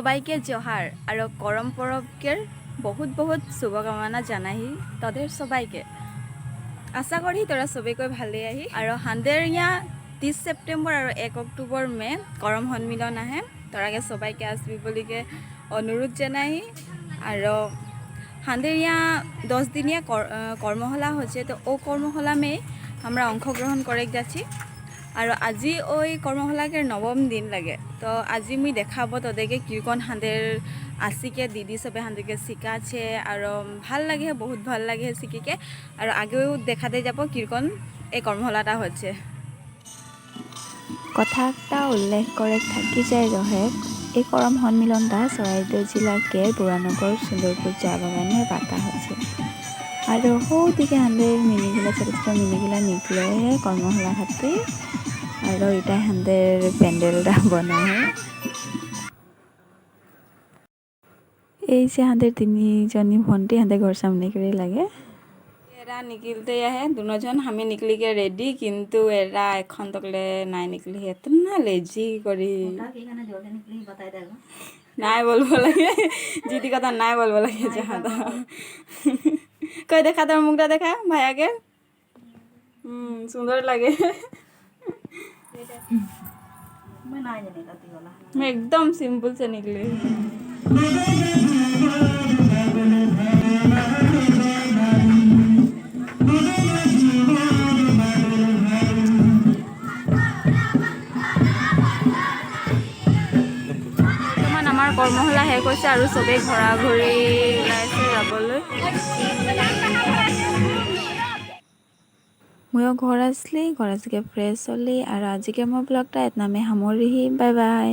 সবাইকে জোহার আর করম পরবকের বহুত বহুত শুভকামনা জানাই তাদের সবাইকে। আশা করি তোরা সবাই কৈ ভালে আহি আর হান্দের ইয়া 30 সেপ্টেম্বর আর 1 অক্টোবর মে করম সন্মিলন আহে তোরাকে সবাইকে আসবি বলিকে অনুরোধ জানাই। আর হান্দের ইয়া 10 দিনিয়া কর্মশালা হচ্ছে, তো ও কর্মশালা মে আমরা অংশগ্রহণ করে যাচ্ছি। আর আজি ওই কর্মশালাকে নবম দিন লাগে, তো আজি মুই দেখাব তোদেরকে কীরকম হাঁদের আসিকে দিদি সবে হাঁদেরকে শিখাছে আর ভাল লাগে, বহুত ভাল লাগে শিখিকে। আর আগেও দেখাতে যাব কীরকম এই কর্মশালাটা হচ্ছে। কথা একটা উল্লেখ করে থাকি যায় রহে এই করম সন্মিলনটা চৰাইদেউ জিলার কের বুড়ানগর সুন্দরপুর চা বাগানে পাতা হচ্ছে। আর সৌদিকে হাঁদের মিনিগুলা ছোটো ছোটো মিনিগুলা নিকলে কর্মশালা খাতে আর এটা হাঁদের প্যান্ডেলটা বনায়। এই যে হাঁদের তিনজনী ভন্টি হাঁদের ঘর সামনে করে লাগে। এরা নিকলতে আহে দুজন, আমি নিকলি কে রেডি, কিন্তু এরা এখন তকলে নাই নিকলি, এত না লেজি করি নাই বলবো লাগে, জিদি কথা নাই বলবো লাগে যাহা তা। কই দেখা তোর মুখটা দেখা ভাইয়াকে, সুন্দর লাগে। मैं एकदम सिंपल से निकली। আমাৰ কৰ্মশালা শেষ হৈছে আৰু চবেই ঘৰা ঘৰি ওলাইছে যাবলৈ। ময়ো ঘৰ আসলি ফ্ৰেশ হলি আৰ আজকে আমাৰ ব্লগটা এতনামে সামৰিহি। Bye bye.